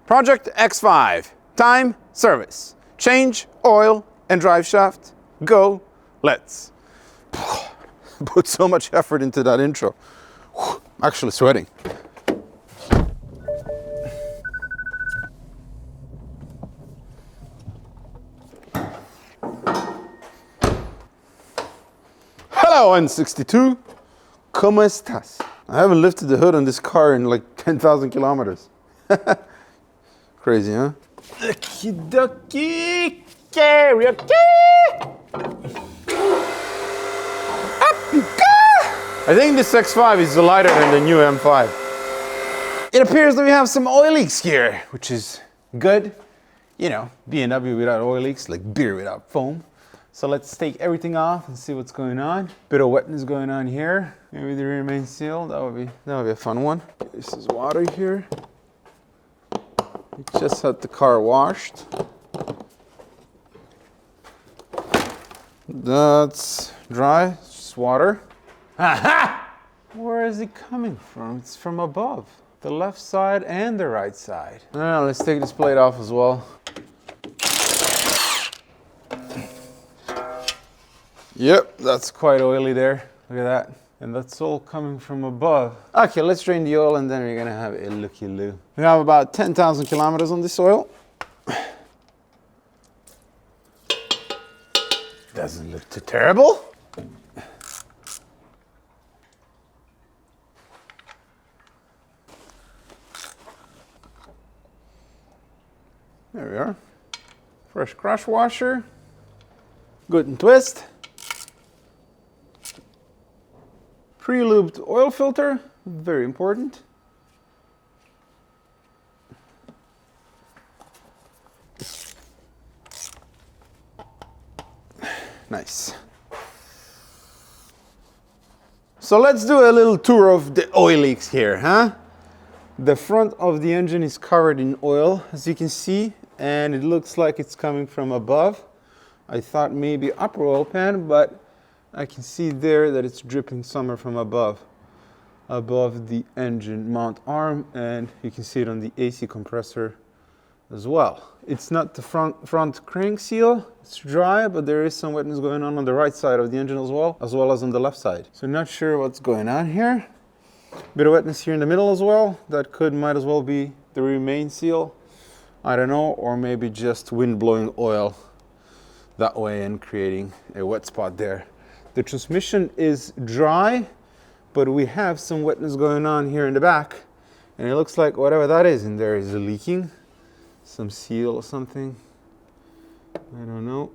Project X5, time, service, change, oil, and drive shaft, go, let's. Put so much effort into that intro. I'm actually sweating. Hello, N62. ¿Cómo estás? I haven't lifted the hood on this car in like 10,000 kilometers. Crazy, huh? Okie dokie, karaoke. I think this X5 is lighter than the new M5. It appears that we have some oil leaks here, which is good. You know, BMW without oil leaks, like beer without foam. So let's take everything off and see what's going on. Bit of wetness going on here. Maybe the rear main seal, that would be a fun one. This is water here. We just had the car washed. That's dry, it's just water. Aha! Where is it coming from? It's from above. The left side and the right side. Now let's take this plate off as well. Yep, that's quite oily there. Look at that. And that's all coming from above. Okay, let's drain the oil and then we're gonna have a looky-loo. We have about 10,000 kilometers on this oil. Doesn't look too terrible. There we are. Fresh crush washer. Good and twist. Pre-lubed oil filter, very important. Nice. So let's do a little tour of the oil leaks here, huh? The front of the engine is covered in oil, as you can see, and it looks like it's coming from above. I thought maybe upper oil pan, but I can see there that it's dripping somewhere from above the engine mount arm, and you can see it on the AC compressor as well. It's not the front crank seal, it's dry, but there is some wetness going on the right side of the engine as well as on the left side. So not sure what's going on here. Bit of wetness here in the middle as well. That might as well be the rear main seal. I don't know, or maybe just wind blowing oil that way and creating a wet spot there. The transmission is dry, but we have some wetness going on here in the back, and it looks like whatever that is in there is leaking. Some seal or something. I don't know.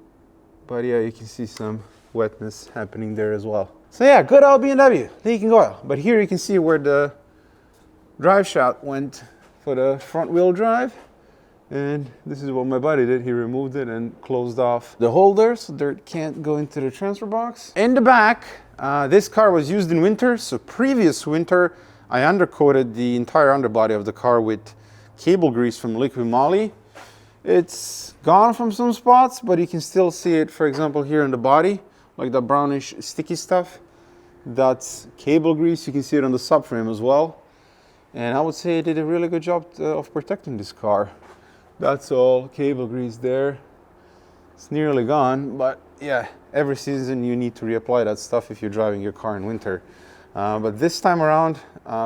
But yeah, you can see some wetness happening there as well. So yeah, good old BMW, leaking oil. But here you can see where the drive shaft went for the front wheel drive. And this is what my buddy did. He removed it and closed off the holder so dirt can't go into the transfer box. In the back, this car was used in winter. So previous winter, I undercoated the entire underbody of the car with cable grease from Liquid Moly. It's gone from some spots, but you can still see it, for example, here in the body, like the brownish sticky stuff. That's cable grease. You can see it on the subframe as well. And I would say it did a really good job of protecting this car. That's all cable grease there. It's nearly gone, but yeah, every season you need to reapply that stuff if you're driving your car in winter. But this time around,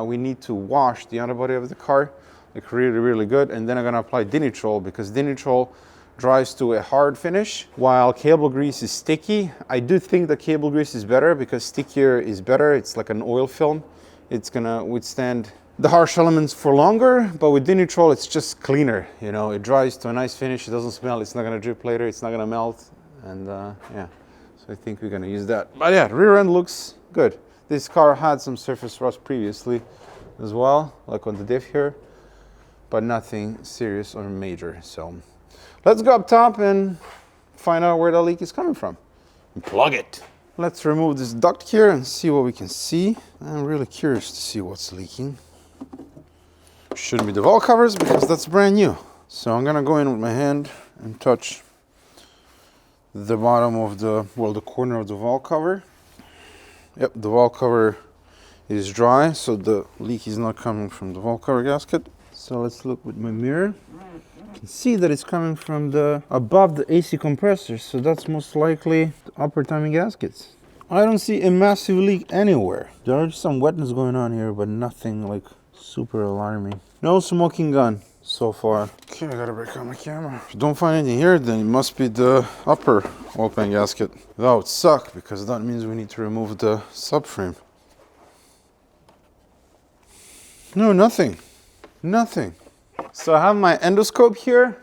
we need to wash the underbody of the car, like really good. And then I'm gonna apply Dinitrol, because Dinitrol dries to a hard finish, while cable grease is sticky. I do think the cable grease is better because stickier is better. It's like an oil film. It's gonna withstand the harsh elements for longer, but with Dinitrol it's just cleaner. You know, it dries to a nice finish. It doesn't smell. It's not gonna drip later. It's not gonna melt, and yeah. So I think we're gonna use that. But yeah, rear end looks good. This car had some surface rust previously as well, like on the diff here, but nothing serious or major. So let's go up top and find out where the leak is coming from and plug it. Let's remove this duct here and see what we can see. I'm really curious to see what's leaking. Shouldn't be the valve covers because that's brand new. So I'm gonna go in with my hand and touch the bottom of the corner of the valve cover. Yep, the valve cover is dry, so the leak is not coming from the valve cover gasket. So let's look with my mirror. You can see that it's coming from the above the AC compressor, so that's most likely the upper timing gaskets. I don't see a massive leak anywhere. There is some wetness going on here, but nothing like super alarming. No smoking gun so far. Okay, I gotta break out my camera. If you don't find anything here, then it must be the upper oil pan gasket. That would suck, because that means we need to remove the subframe. No, nothing. Nothing. So I have my endoscope here,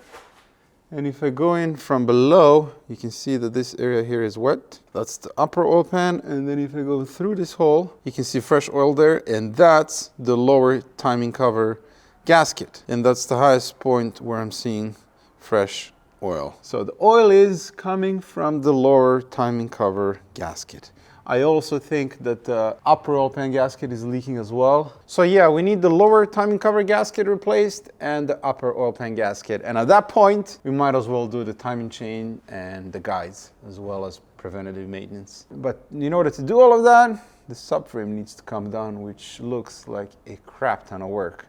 and if I go in from below, you can see that this area here is wet. That's the upper oil pan, and then if I go through this hole, you can see fresh oil there, and that's the lower timing cover gasket. And that's the highest point where I'm seeing fresh oil. So the oil is coming from the lower timing cover gasket. I also think that the upper oil pan gasket is leaking as well. So yeah, we need the lower timing cover gasket replaced and the upper oil pan gasket. And at that point, we might as well do the timing chain and the guides, as well as preventative maintenance. But in order to do all of that, the subframe needs to come down, which looks like a crap ton of work.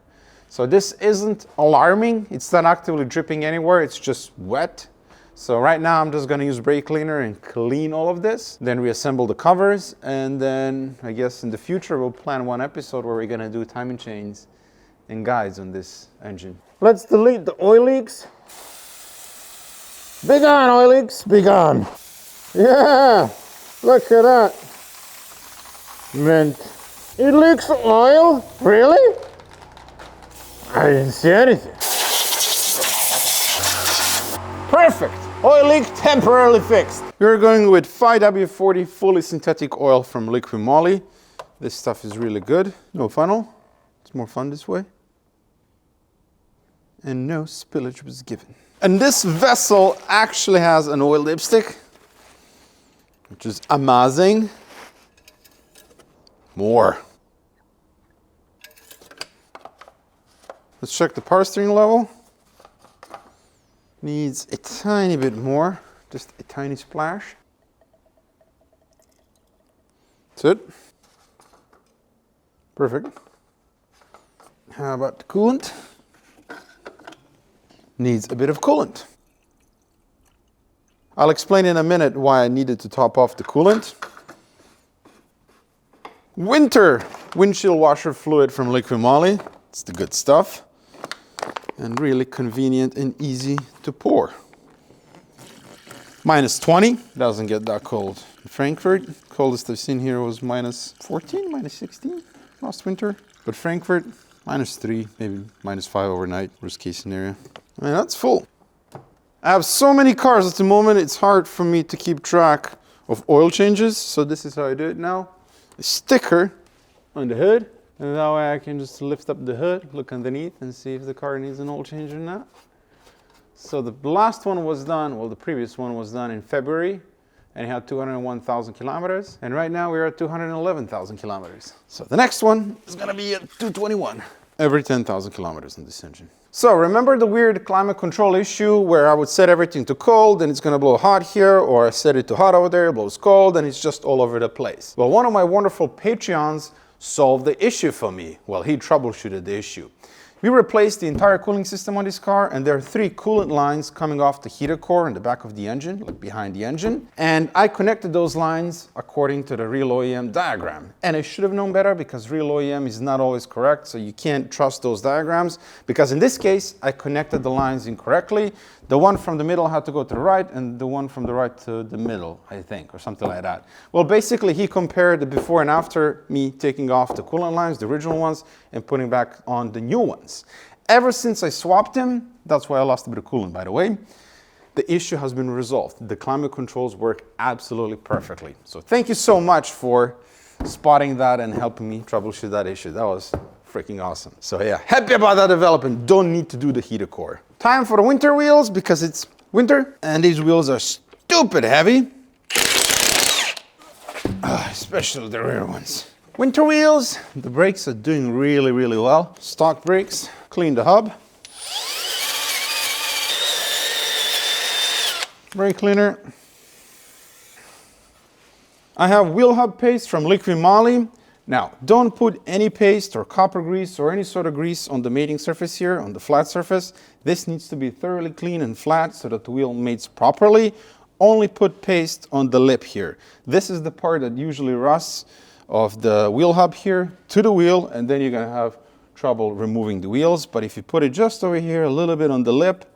So this isn't alarming. It's not actively dripping anywhere. It's just wet. So right now I'm just gonna use brake cleaner and clean all of this, then reassemble the covers, and then I guess in the future we'll plan one episode where we're gonna do timing chains and guides on this engine. Let's delete the oil leaks. Big on, oil leaks, big on. Yeah, look at that. Man, it leaks oil? Really? I didn't see anything. Perfect. Oil leak temporarily fixed. We're going with 5W40 fully synthetic oil from Liqui Moly. This stuff is really good. No funnel. It's more fun this way. And no spillage was given. And this vessel actually has an oil dipstick, which is amazing. More. Let's check the power steering level. Needs a tiny bit more, just a tiny splash. That's it. Perfect. How about the coolant? Needs a bit of coolant. I'll explain in a minute why I needed to top off the coolant. Winter windshield washer fluid from Liqui Moly. It's the good stuff. And really convenient and easy to pour. Minus 20, doesn't get that cold. In Frankfurt, coldest I've seen here was minus 14, minus 16 last winter. But Frankfurt, minus 3, maybe minus 5 overnight, worst case scenario. I mean, that's full. I have so many cars at the moment, it's hard for me to keep track of oil changes. So this is how I do it now. A sticker on the hood. And that way I can just lift up the hood, look underneath, and see if the car needs an oil change or not. So the last one was done, well, the previous one was done in February, and it had 201,000 kilometers. And right now we're at 211,000 kilometers. So the next one is gonna be at 221. Every 10,000 kilometers in this engine. So remember the weird climate control issue where I would set everything to cold and it's gonna blow hot here, or I set it to hot over there, it blows cold, and it's just all over the place. Well, one of my wonderful Patreons solved the issue for me. Well, he troubleshooted the issue. We replaced the entire cooling system on this car, and there are 3 coolant lines coming off the heater core in the back of the engine, like behind the engine. And I connected those lines according to the real OEM diagram. And I should have known better, because real OEM is not always correct, so you can't trust those diagrams. Because in this case, I connected the lines incorrectly. The one from the middle had to go to the right, and the one from the right to the middle, I think, or something like that. Well, basically, he compared the before and after me taking off the coolant lines, the original ones, and putting back on the new ones. Ever since I swapped them, that's why I lost a bit of coolant, by the way, the issue has been resolved. The climate controls work absolutely perfectly. So thank you so much for spotting that and helping me troubleshoot that issue. That was freaking awesome. So yeah, happy about that development. Don't need to do the heater core. Time for the winter wheels, because it's winter and these wheels are stupid heavy. Especially the rear ones. Winter wheels, the brakes are doing really, really well. Stock brakes, clean the hub. Brake cleaner. I have wheel hub paste from Liqui Moly. Now, don't put any paste or copper grease or any sort of grease on the mating surface here, on the flat surface. This needs to be thoroughly clean and flat so that the wheel mates properly. Only put paste on the lip here. This is the part that usually rusts of the wheel hub here to the wheel, and then you're gonna have trouble removing the wheels. But if you put it just over here, a little bit on the lip,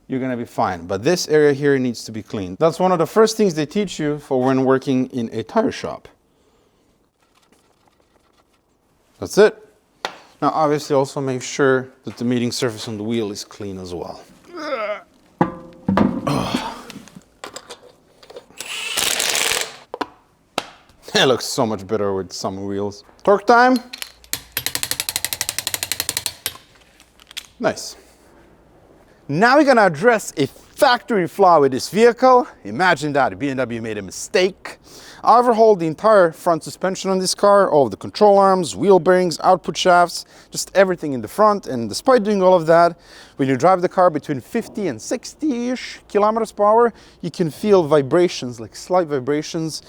you're gonna be fine. But this area here needs to be cleaned. That's one of the first things they teach you for when working in a tire shop. That's it. Now obviously also make sure that the mating surface on the wheel is clean as well. It looks so much better with some wheels. Torque time. Nice. Now we're gonna address a factory flaw with this vehicle. Imagine that BMW made a mistake. I overhauled the entire front suspension on this car, all of the control arms, wheel bearings, output shafts, just everything in the front. And despite doing all of that, when you drive the car between 50 and 60-ish kilometers per hour, you can feel vibrations, like slight vibrations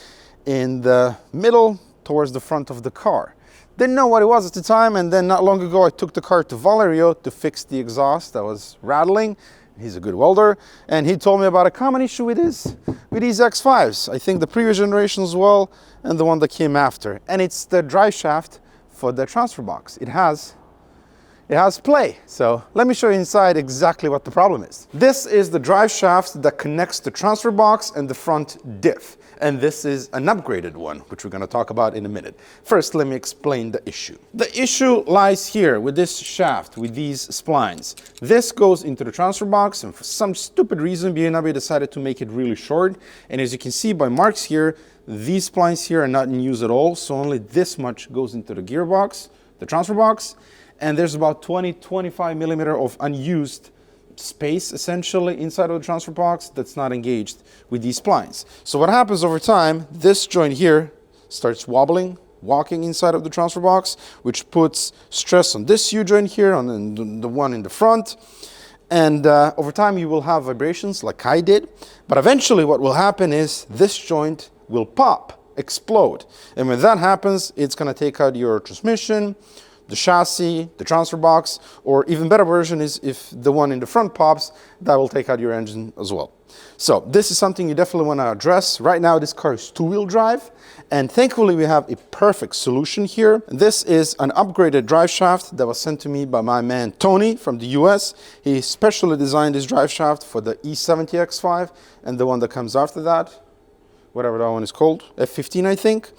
in the middle towards the front of the car. Didn't know what it was at the time, and then not long ago I took the car to Valerio to fix the exhaust that was rattling. He's a good welder, and he told me about a common issue with these X5s. I think the previous generation as well, and the one that came after. And it's the drive shaft for the transfer box. It has play. So let me show you inside exactly what the problem is. This is the drive shaft that connects the transfer box and the front diff. And this is an upgraded one, which we're going to talk about in a minute. First, let me explain the issue. The issue lies here with this shaft, with these splines. This goes into the transfer box, and for some stupid reason, BMW decided to make it really short. And as you can see by marks here, these splines here are not in use at all. So only this much goes into the gearbox, the transfer box. And there's about 20-25 millimeter of unused space essentially inside of the transfer box that's not engaged with these splines. So what happens over time, this joint here starts wobbling, walking inside of the transfer box, which puts stress on this U-joint here, on the one in the front. And over time you will have vibrations like I did. But eventually what will happen is this joint will pop, explode. And when that happens, it's going to take out your transmission, the chassis, the transfer box, or even better version is if the one in the front pops, that will take out your engine as well. So this is something you definitely want to address. Right now this car is two-wheel drive, and thankfully we have a perfect solution here. This is an upgraded drive shaft that was sent to me by my man Tony from the US. He specially designed this drive shaft for the E70 X5 and the one that comes after that, whatever that one is called, F15 I think.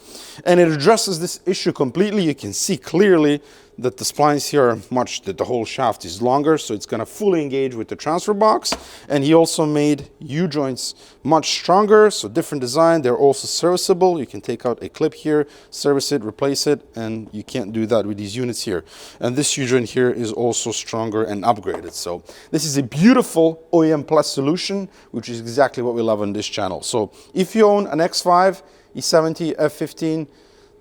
And it addresses this issue completely. You can see clearly that the splines here are that the whole shaft is longer, so it's gonna fully engage with the transfer box. And he also made U-joints much stronger, so different design. They're also serviceable. You can take out a clip here, service it, replace it, and you can't do that with these units here. And this U-joint here is also stronger and upgraded. So this is a beautiful OEM Plus solution, which is exactly what we love on this channel. So if you own an X5, E70, F15,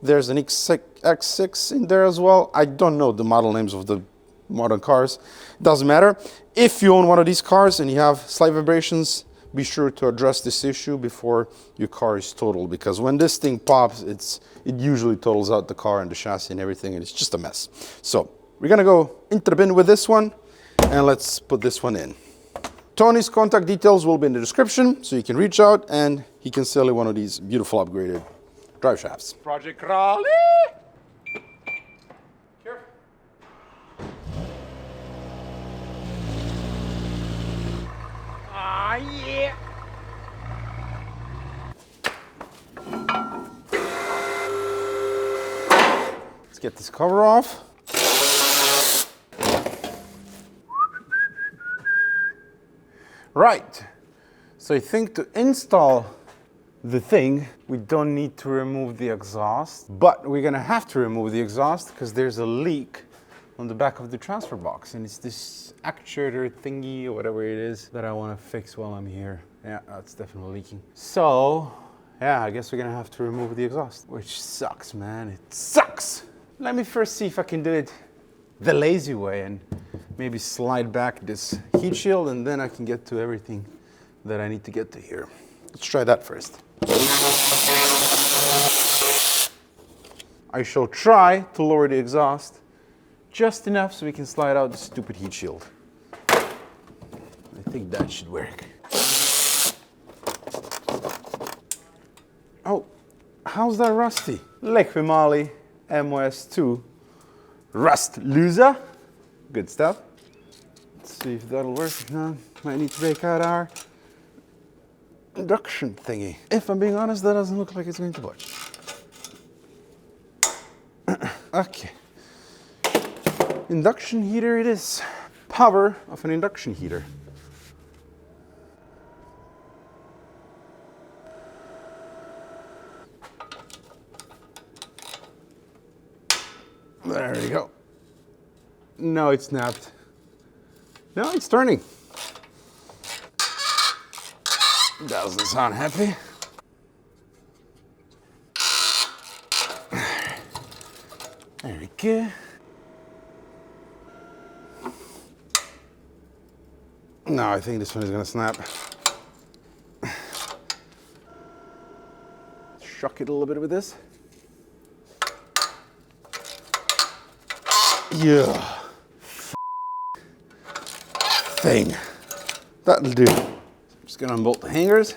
there's an X6 in there as well. I don't know the model names of the modern cars. It doesn't matter. If you own one of these cars and you have slight vibrations, be sure to address this issue before your car is totaled, because when this thing pops, it usually totals out the car and the chassis and everything, and it's just a mess. So we're gonna go into the bin with this one, and let's put this one in. Tony's contact details will be in the description, so you can reach out and he can sell you one of these beautiful upgraded drive shafts. Project Raleigh! Careful. Ah, yeah! Let's get this cover off. Right, so I think to install the thing, we don't need to remove the exhaust, but we're gonna have to remove the exhaust because there's a leak on the back of the transfer box, and it's this actuator thingy or whatever it is that I wanna fix while I'm here. Yeah, that's definitely leaking. So, yeah, I guess we're gonna have to remove the exhaust, which sucks, man, it sucks! Let me first see if I can do it the lazy way and maybe slide back this heat shield, and then I can get to everything that I need to get to here. Let's try that first. I shall try to lower the exhaust just enough so we can slide out the stupid heat shield. I think that should work. Oh, how's that rusty? Liqui-Moly MOS2 rust loser. Good stuff. Let's see if that'll work. If not, might need to break out our induction thingy. If I'm being honest, that doesn't look like it's going to budge. Okay. Induction heater it is. Power of an induction heater. There we go. No, it snapped. No, it's turning. Doesn't sound happy. There we go. No, I think this one is gonna snap. Shock it a little bit with this. Yeah. Thing. That'll do. I'm just gonna unbolt the hangers.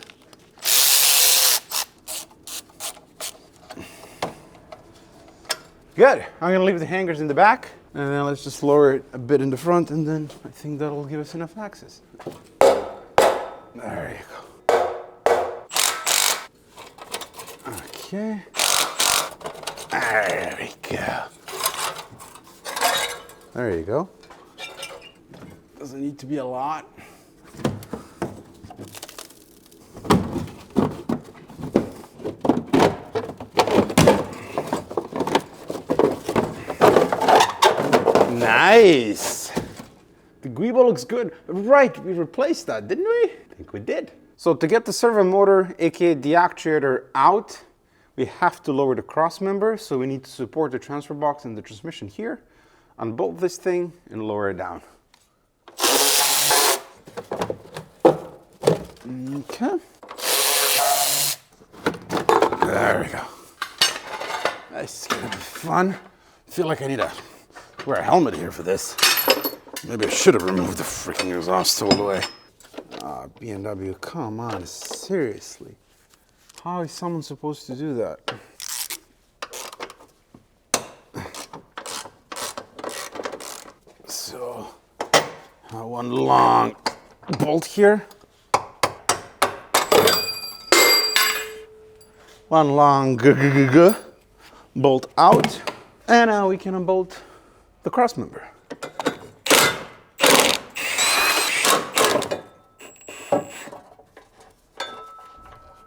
Good. I'm gonna leave the hangers in the back, and then let's just lower it a bit in the front, and then I think that'll give us enough access. There you go. Okay. There we go. There you go. Doesn't need to be a lot. Nice. The guibo looks good. Right, we replaced that, didn't we? I think we did. So to get the servo motor, aka the actuator, out, we have to lower the cross member. So we need to support the transfer box and the transmission here. Unbolt this thing and lower it down. Okay. There we go. This is gonna be fun. I feel like I need to wear a helmet here for this. Maybe I should have removed the freaking exhaust all the way. Ah, BMW, come on, seriously. How is someone supposed to do that? So, one long bolt here. One long bolt out. And now we can unbolt the cross member.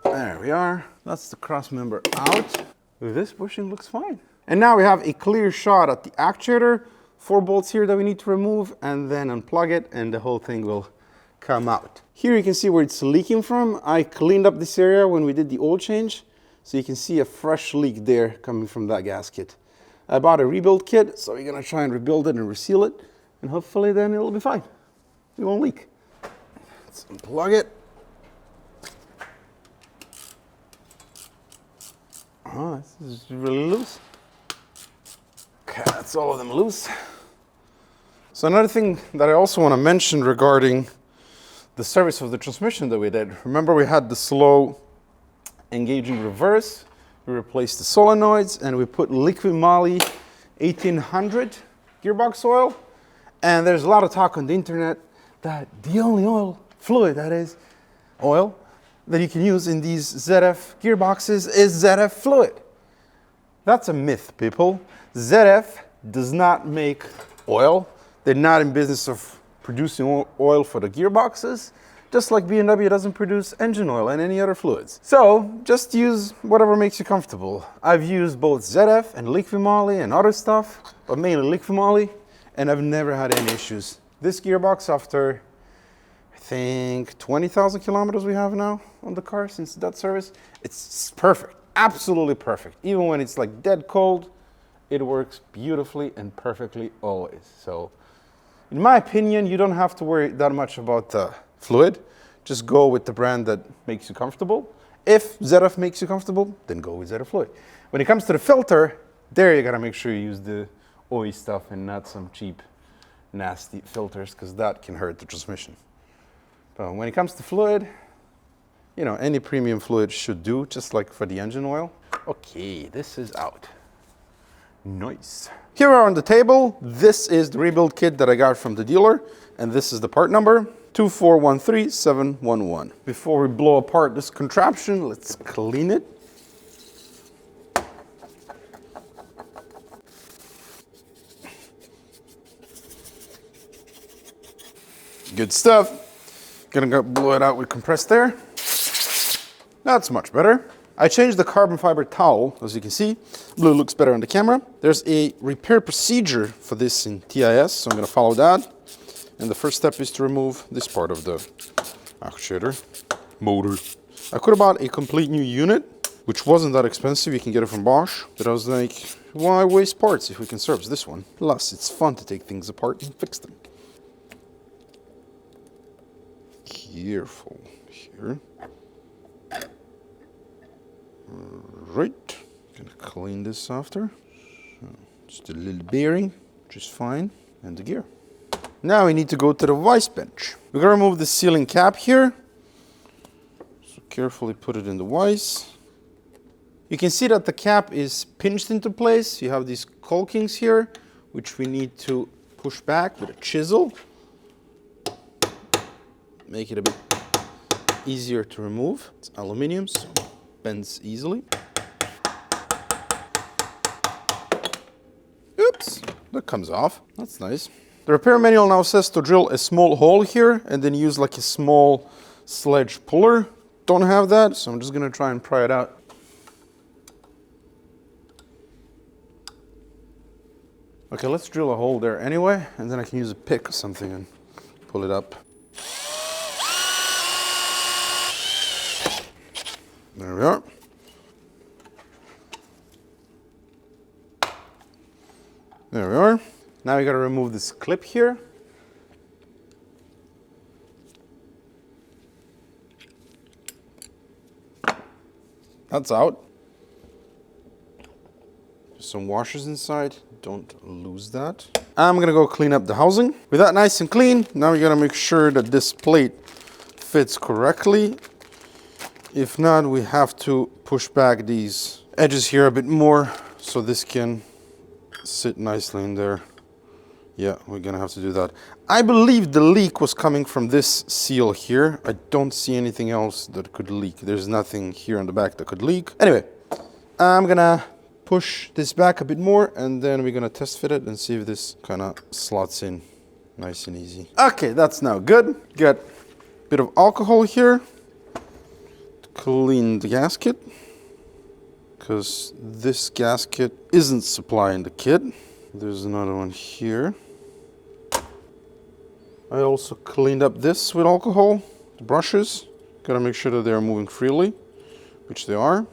There we are. That's the cross member out. This bushing looks fine. And now we have a clear shot at the actuator. 4 bolts here that we need to remove, and then unplug it, and the whole thing will come out. Here you can see where it's leaking from. I cleaned up this area when we did the oil change, so you can see a fresh leak there coming from that gasket. I bought a rebuild kit, so we're gonna try and rebuild it and reseal it, and hopefully then it'll be fine. It won't leak. Let's unplug it. Oh, this is really loose. Okay, that's all of them loose. So another thing that I also want to mention regarding the service of the transmission that we did. Remember we had the slow engaging reverse. We replaced the solenoids and we put Liqui-Moly 1800 gearbox oil. And there's a lot of talk on the internet that the only oil, fluid that is, oil, that you can use in these ZF gearboxes is ZF fluid. That's a myth, people. ZF does not make oil. They're not in business of producing oil for the gearboxes, just like BMW doesn't produce engine oil and any other fluids. So just use whatever makes you comfortable. I've used both ZF and Liqui-Moly and other stuff, but mainly Liqui-Moly, and I've never had any issues. This gearbox, after I think 20,000 kilometers we have now on the car since that service, it's perfect, absolutely perfect. Even when it's like dead cold, it works beautifully and perfectly always. So in my opinion, you don't have to worry that much about the fluid. Just go with the brand that makes you comfortable. If ZF makes you comfortable, then go with ZF fluid. When it comes to the filter, There you gotta make sure you use the oily stuff and not some cheap, nasty filters, because that can hurt the transmission. But when it comes to fluid, you know, any premium fluid should do, just like for the engine oil. Okay, this is out. Nice. Here we are on the table. This is the rebuild kit that I got from the dealer, and this is the part number 2413711. Before we blow apart this contraption, let's clean it. Good stuff. Gonna go blow it out with compressed air. That's much better. I changed the carbon fiber towel, as you can see. Blue looks better on the camera. There's a repair procedure for this in TIS, so I'm gonna follow that. And the first step is to remove this part of the actuator motor. I could have bought a complete new unit, which wasn't that expensive. You can get it from Bosch. But I was like, why waste parts if we can service this one? Plus, it's fun to take things apart and fix them. Careful here. Right, gonna clean this after. So just a little bearing, which is fine, and the gear. Now we need to go to the vice bench. We're gonna remove the sealing cap here. So carefully put it in the vise. You can see that the cap is pinched into place. You have these caulkings here, which we need to push back with a chisel. Make it a bit easier to remove. It's aluminum, so bends easily. Oops, that comes off. That's nice. The repair manual now says to drill a small hole here and then use like a small sledge puller. Don't have that, so I'm just gonna try and pry it out. Okay, let's drill a hole there anyway, and then I can use a pick or something and pull it up. There we are. There we are. Now we got to remove this clip here. That's out. There's some washers inside. Don't lose that. I'm going to go clean up the housing. With that nice and clean, now we got to make sure that this plate fits correctly. If not, we have to push back these edges here a bit more so this can sit nicely in there. Yeah, we're gonna have to do that. I believe the leak was coming from this seal here. I don't see anything else that could leak. There's nothing here on the back that could leak. Anyway, I'm gonna push this back a bit more and then we're gonna test fit it and see if this kind of slots in nice and easy. Okay, that's now good. Got a bit of alcohol here. Clean the gasket, because this gasket isn't supplying the kit. There's another one here. I also cleaned up this with alcohol, the brushes. Gotta make sure that they're moving freely, which they are.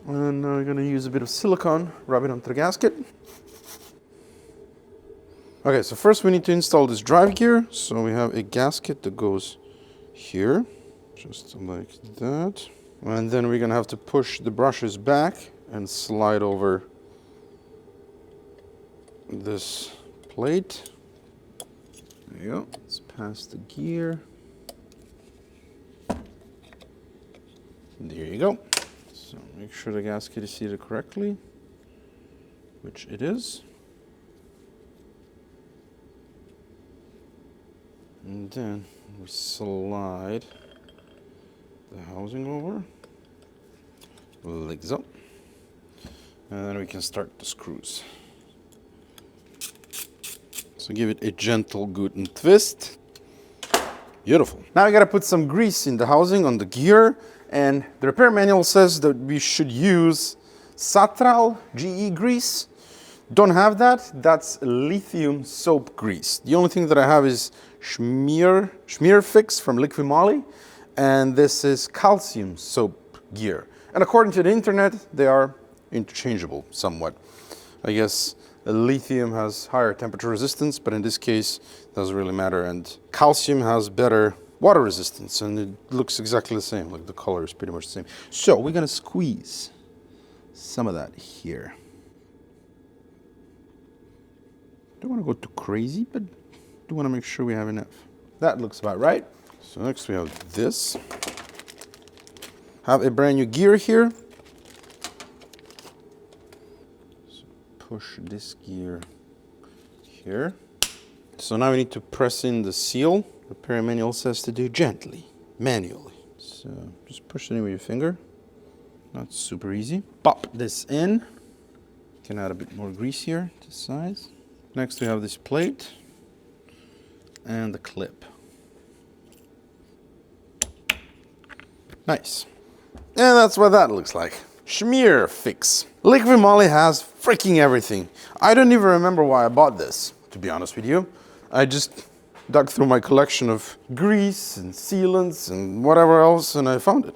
And now we're gonna use a bit of silicone, rub it onto the gasket. Okay, so first we need to install this drive gear. So we have a gasket that goes here, just like that. And then we're gonna have to push the brushes back and slide over this plate. There you go. Let's pass the gear. There you go. So make sure the gasket is seated correctly, which it is. And then we slide the housing over, like so, and then we can start the screws. So give it a gentle good twist. Beautiful. Now we gotta put some grease in the housing on the gear, and the repair manual says that we should use Satral GE grease. Don't have that. That's lithium soap grease. The only thing that I have is Schmier Fix from Liquimali, and this is calcium soap gear. And according to the internet, they are interchangeable somewhat. I guess lithium has higher temperature resistance, but in this case, it doesn't really matter. And calcium has better water resistance, and it looks exactly the same. Like the color is pretty much the same. So we're gonna squeeze some of that here. Don't want to go too crazy, but do want to make sure we have enough. That looks about right. So next we have this. Have a brand new gear here. So push this gear here. So now we need to press in the seal. Repair manual says to do gently, manually. So just push it in with your finger. Not super easy. Pop this in. You can add a bit more grease here to size. Next we have this plate and the clip. Nice. And that's what that looks like. Schmear fix. Liquid moly has freaking everything. I don't even remember why I bought this, to be honest with you. I just dug through my collection of grease and sealants and whatever else, and I found it.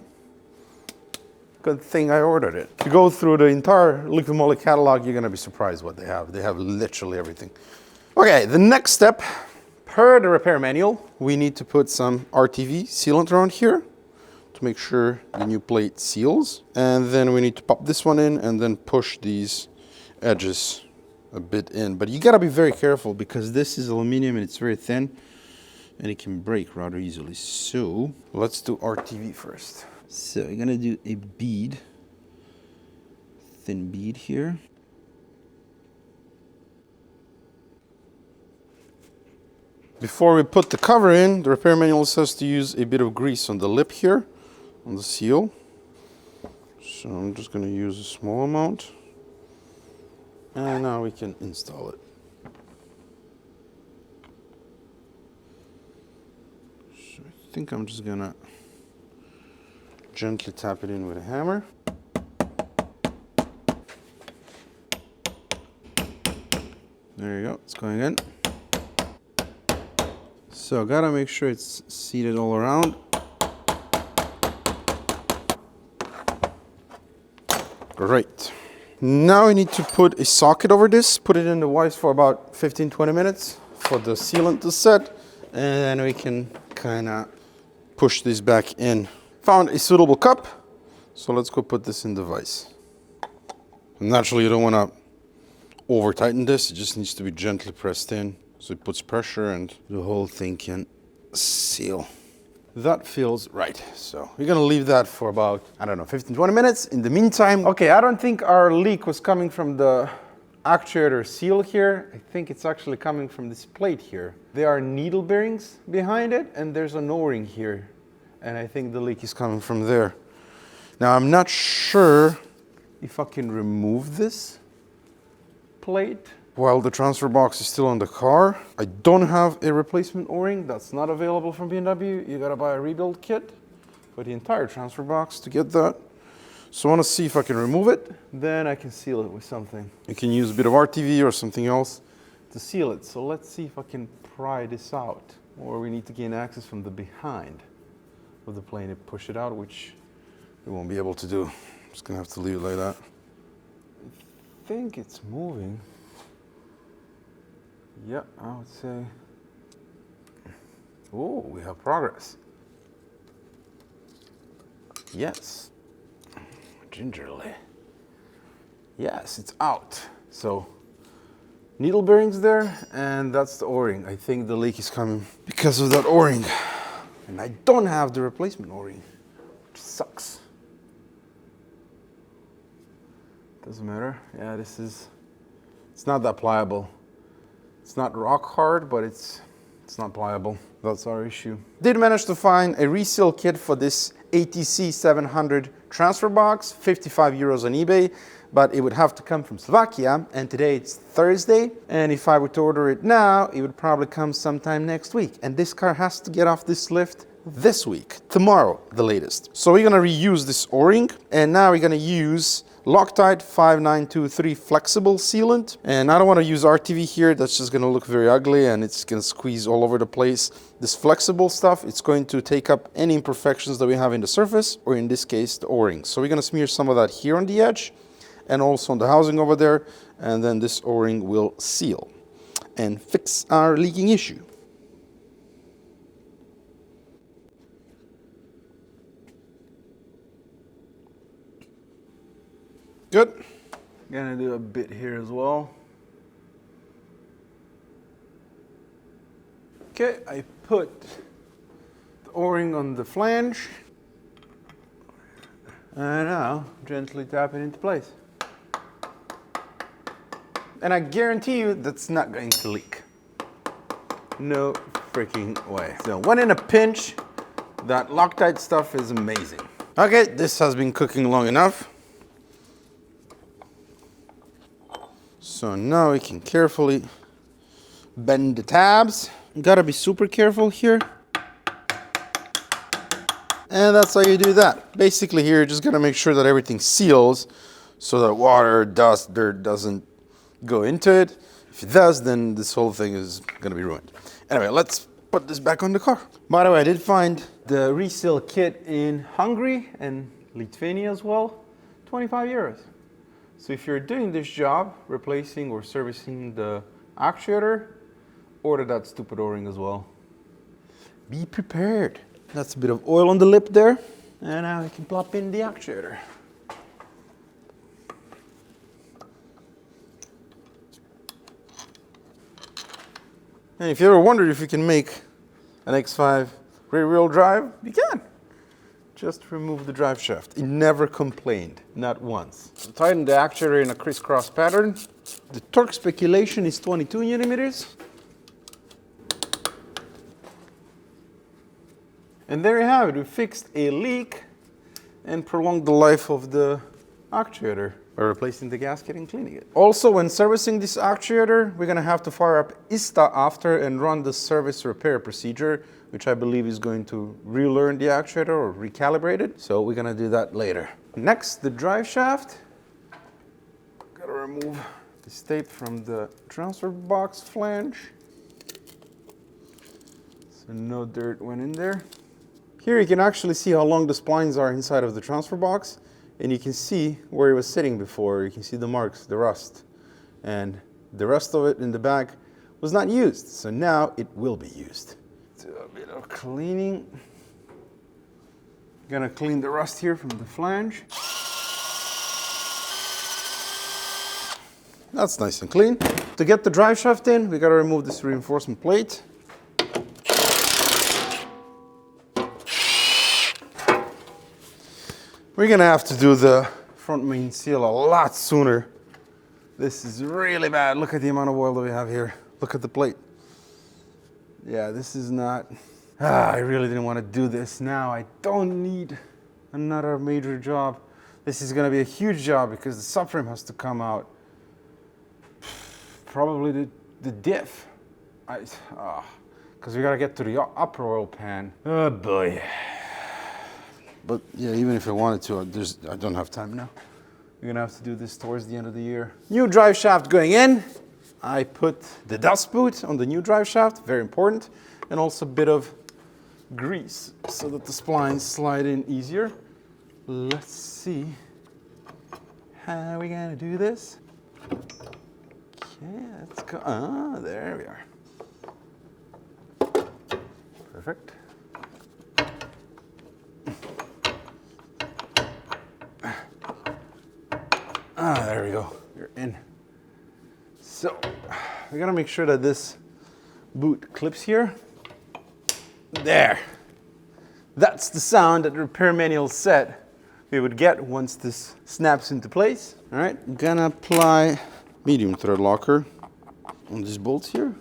Good thing I ordered it. If you go through the entire liquid moly catalog, you're gonna be surprised what they have. They have literally everything. Okay, the next step, per the repair manual, we need to put some RTV sealant around here to make sure the new plate seals. And then we need to pop this one in and then push these edges a bit in. But you gotta be very careful because this is aluminum and it's very thin and it can break rather easily. So let's do RTV first. So you're gonna do a bead, thin bead here. Before we put the cover in, the repair manual says to use a bit of grease on the lip here, on the seal. So I'm just gonna use a small amount. And now we can install it. So I think I'm just gonna gently tap it in with a hammer. There you go, it's going in. So gotta make sure it's seated all around. Great. Now we need to put a socket over this, put it in the vise for about 15-20 minutes for the sealant to set, and then we can kind of push this back in. Found a suitable cup, so let's go put this in the vise. And naturally you don't want to over tighten this, it just needs to be gently pressed in so it puts pressure and the whole thing can seal. That feels right. So we're gonna leave that for about, I don't know, 15-20 minutes. In the meantime, okay, I don't think our leak was coming from the actuator seal here. I think it's actually coming from this plate here. There are needle bearings behind it and there's an O-ring here. And I think the leak is coming from there. Now I'm not sure if I can remove this plate while the transfer box is still on the car. I don't have a replacement O-ring. That's not available from BMW. You gotta buy a rebuild kit for the entire transfer box to get that. So I wanna see if I can remove it. Then I can seal it with something. You can use a bit of RTV or something else to seal it. So let's see if I can pry this out. Or we need to gain access from the behind of the plane and push it out, which we won't be able to do. I'm just gonna have to leave it like that. I think it's moving. Yeah, I would say. Oh, we have progress. Yes. Gingerly. Yes, it's out. So, needle bearings there, and that's the O-ring. I think the leak is coming because of that O-ring. And I don't have the replacement O-ring, which sucks. Doesn't matter. Yeah, it's not that pliable. It's not rock hard, but it's not pliable. That's our issue. Did manage to find a resale kit for this ATC 700 transfer box, 55 euros on eBay, but it would have to come from Slovakia, and today it's Thursday, and if I were to order it now, it would probably come sometime next week. And this car has to get off this lift this week, tomorrow, the latest. So we're gonna reuse this O-ring, and now we're gonna use Loctite 5923 flexible sealant. And I don't want to use RTV here, that's just going to look very ugly and it's going to squeeze all over the place. This flexible stuff, it's going to take up any imperfections that we have in the surface, or in this case the O-ring. So we're going to smear some of that here on the edge and also on the housing over there, and then this O-ring will seal and fix our leaking issue. Good. Gonna do a bit here as well. Okay, I put the O-ring on the flange. And now gently tap it into place. And I guarantee you that's not going to leak. No freaking way. So when in a pinch, that Loctite stuff is amazing. Okay, this has been cooking long enough. So now we can carefully bend the tabs. You gotta be super careful here. And that's how you do that. Basically here, you're just gonna make sure that everything seals so that water, dust, dirt doesn't go into it. If it does, then this whole thing is gonna be ruined. Anyway, let's put this back on the car. By the way, I did find the resale kit in Hungary and Lithuania as well, 25 euros. So if you're doing this job, replacing or servicing the actuator, order that stupid O-ring as well. Be prepared. That's a bit of oil on the lip there. And now I can plop in the actuator. And if you ever wondered if you can make an X5 rear-wheel drive, you can. Just remove the drive shaft. It never complained, not once. So tighten the actuator in a crisscross pattern. The torque speculation is 22 newton-meters. And there you have it. We fixed a leak and prolonged the life of the actuator by replacing the gasket and cleaning it. Also, when servicing this actuator, we're gonna have to fire up ISTA after and run the service repair procedure, which I believe is going to relearn the actuator or recalibrate it. So we're gonna do that later. Next, the drive shaft. Gotta remove this tape from the transfer box flange. So no dirt went in there. Here you can actually see how long the splines are inside of the transfer box. And you can see where it was sitting before. You can see the marks, the rust. And the rest of it in the back was not used. So now it will be used. Do a bit of cleaning. Gonna clean the rust here from the flange. That's nice and clean. To get the drive shaft in, we gotta remove this reinforcement plate. We're gonna have to do the front main seal a lot sooner. This is really bad. Look at the amount of oil that we have here. Look at the plate. Yeah, this is not... I really didn't want to do this now. I don't need another major job. This is gonna be a huge job because the subframe has to come out. Probably the diff. Because we gotta get to the upper oil pan. Oh boy. But yeah, even if I wanted to, I don't have time now. We're gonna have to do this towards the end of the year. New drive shaft going in. I put the dust boot on the new drive shaft, very important, and also a bit of grease so that the splines slide in easier. Let's see how we're gonna do this. Okay, let's go. Ah, there we are. Perfect. Ah, there we go. You're in. So, we gotta make sure that this boot clips here. There. That's the sound that the repair manual said we would get once this snaps into place. All right, I'm gonna apply medium thread locker on these bolts here.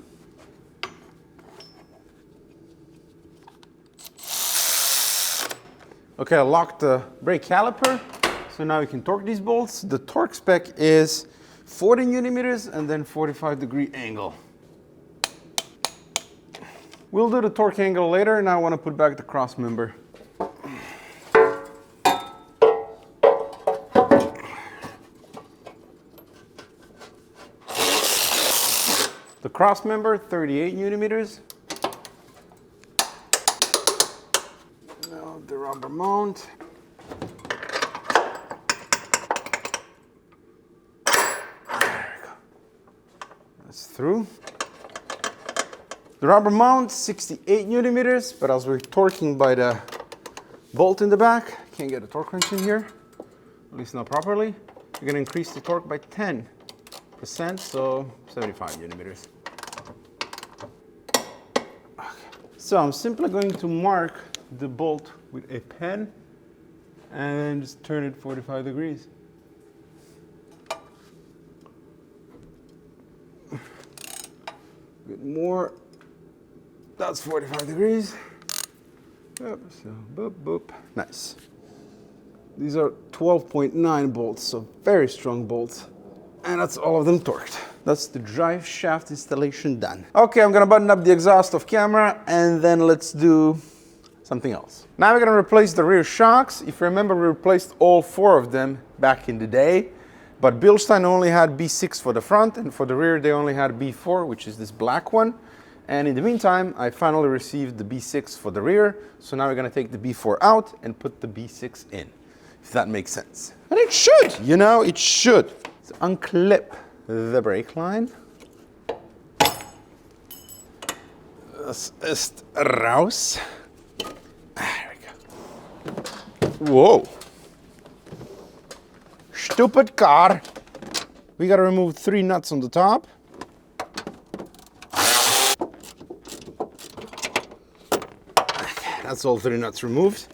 Okay, I locked the brake caliper. So now we can torque these bolts. The torque spec is 40 newton-meters and then 45-degree angle. We'll do the torque angle later. Now I want to put back the cross member. The cross member, 38 newton-meters. Now the rubber mount. Through. The rubber mount, 68 newton-meters, but as we're torquing by the bolt in the back, can't get a torque wrench in here, at least not properly. We're gonna increase the torque by 10%, so 75 newton-meters. So I'm simply going to mark the bolt with a pen and then just turn it 45 degrees. A bit more. That's 45 degrees. Yep, so boop, boop. Nice. These are 12.9 bolts, so very strong bolts. And that's all of them torqued. That's the drive shaft installation done. Okay, I'm gonna button up the exhaust off camera and then let's do something else. Now we're gonna replace the rear shocks. If you remember, we replaced all 4 of them back in the day, but Bilstein only had B6 for the front, and for the rear they only had B4, which is this black one. And in the meantime, I finally received the B6 for the rear, so now we're gonna take the B4 out and put the B6 in, if that makes sense. And it should, you know, it should. So unclip the brake line. Das ist raus. There we go. Whoa. Stupid car. We gotta remove 3 nuts on the top. Okay, that's all 3 nuts removed.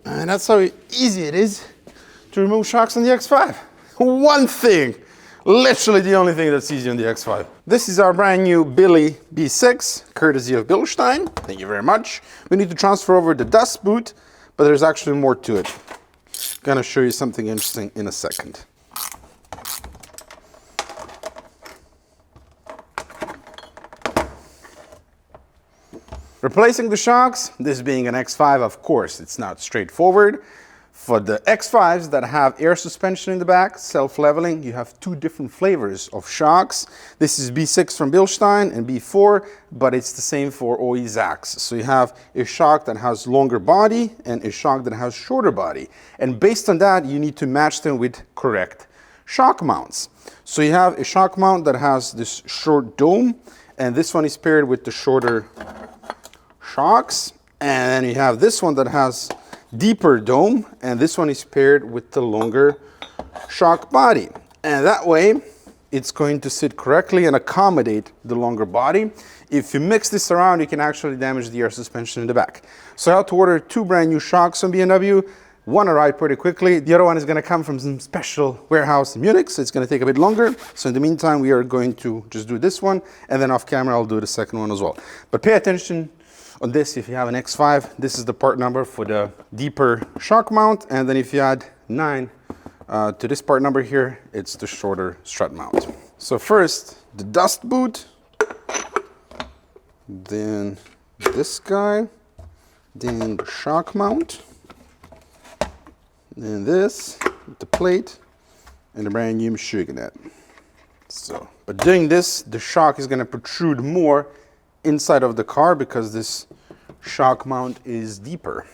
And that's how easy it is to remove shocks on the X5. One thing, literally the only thing that's easy on the X5. This is our brand new Billy B6, courtesy of Bilstein. Thank you very much. We need to transfer over the dust boot, but there's actually more to it. Gonna show you something interesting in a second. Replacing the shocks, this being an X5, of course, it's not straightforward. For the X5s that have air suspension in the back, self-leveling, you have 2 different flavors of shocks. This is B6 from Bilstein and B4, but it's the same for OE Zax. So you have a shock that has longer body and a shock that has shorter body. And based on that, you need to match them with correct shock mounts. So you have a shock mount that has this short dome, and this one is paired with the shorter shocks, and then you have this one that has deeper dome, and this one is paired with the longer shock body, and that way it's going to sit correctly and accommodate the longer body. If you mix this around, you can actually damage the air suspension in the back. So I had to order 2 brand new shocks from BMW. One arrived pretty quickly, the other one is going to come from some special warehouse in Munich, so it's going to take a bit longer. So in the meantime, we are going to just do this one, and then off camera I'll do the second one as well. But pay attention on this. If you have an X5, this is the part number for the deeper shock mount, and then if you add 9 to this part number here, it's the shorter strut mount. So first the dust boot, then this guy, then the shock mount, then this, the plate, and the brand new Machinenet. So, but doing this, the shock is going to protrude more inside of the car because this shock mount is deeper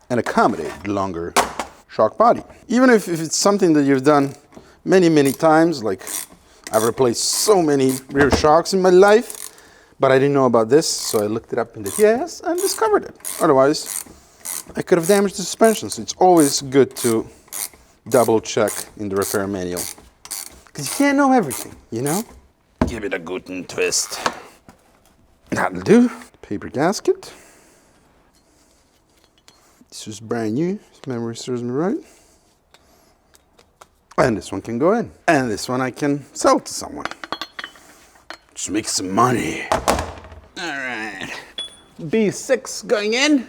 and accommodate longer shock body. Even if it's something that you've done many times, like I've replaced so many rear shocks in my life, but I didn't know about this, so I looked it up in the TS and discovered it. Otherwise, I could have damaged the suspension, so it's always good to double check in the repair manual. Because you can't know everything, you know? Give it a good twist. That'll do. Paper gasket. This is brand new, if memory serves me right. And this one can go in. And this one I can sell to someone. Just make some money. All right. B6 going in.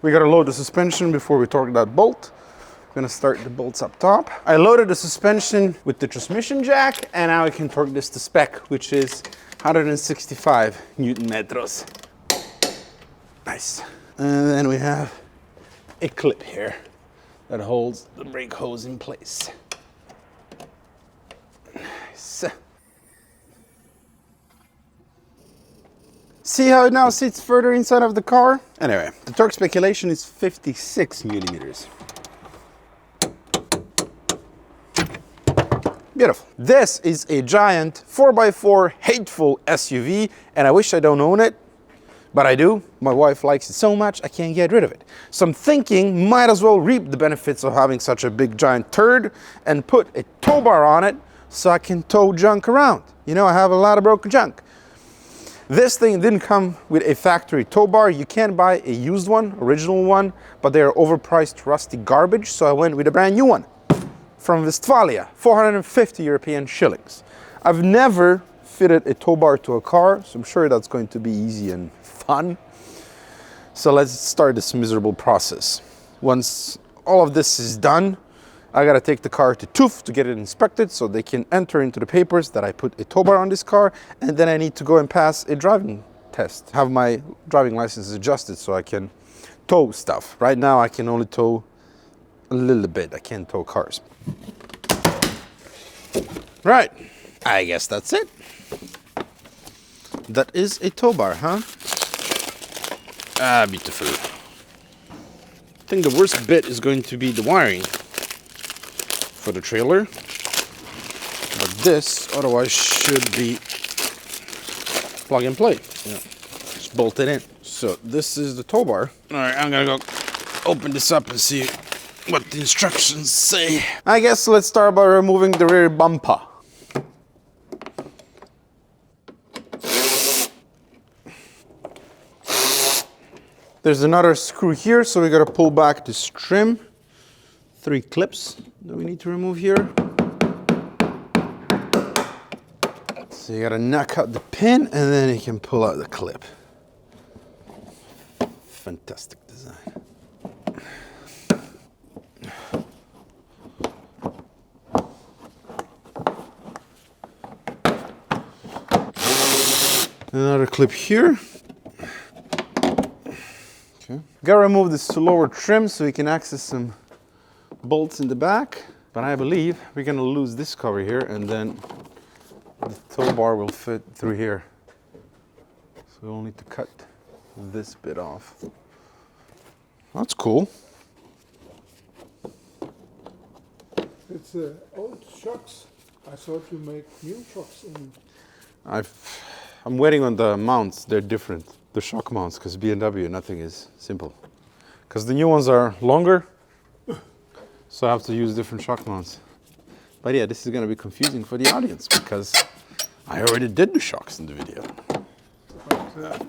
We gotta load the suspension before we torque that bolt. I'm gonna start the bolts up top. I loaded the suspension with the transmission jack, and now I can torque this to spec, which is 165 Newton meters. Nice. And then we have a clip here that holds the brake hose in place. Nice. See how it now sits further inside of the car? Anyway, the torque speculation is 56 millimeters. Beautiful. This is a giant 4x4 hateful SUV, and I wish I don't own it But I do. My wife likes it so much, I can't get rid of it. So I'm thinking, might as well reap the benefits of having such a big giant turd and put a tow bar on it so I can tow junk around. You know, I have a lot of broken junk. This thing didn't come with a factory tow bar. You can buy a used one, original one, but they are overpriced, rusty garbage. So I went with a brand new one from Westfalia, 450 European shillings. I've never fitted a tow bar to a car, so I'm sure that's going to be easy and fun. So let's start this miserable process. Once all of this is done, I gotta take the car to TÜV to get it inspected so they can enter into the papers that I put a tow bar on this car, and then I need to go and pass a driving test, have my driving license adjusted so I can tow stuff. Right now I can only tow a little bit, I can't tow cars. Right, I guess that's it. That is a tow bar, huh? Ah, beautiful. I think the worst bit is going to be the wiring for the trailer, but this otherwise should be plug and play. Yeah, just bolt it in. So this is the tow bar. All right, I'm gonna go open this up and see what the instructions say. I guess let's start by removing the rear bumper. There's another screw here, so we gotta pull back this trim. 3 clips that we need to remove here. So you gotta knock out the pin and then you can pull out the clip. Fantastic design. Another clip here. Okay. Gotta remove this lower trim so we can access some bolts in the back, but I believe we're gonna lose this cover here and then the tow bar will fit through here. So we'll need to cut this bit off. That's cool. It's old shocks. I thought you make new shocks in. I'm waiting on the mounts, they're different. The shock mounts, because BMW, nothing is simple. Because the new ones are longer, so I have to use different shock mounts. But yeah, this is going to be confusing for the audience because I already did the shocks in the video.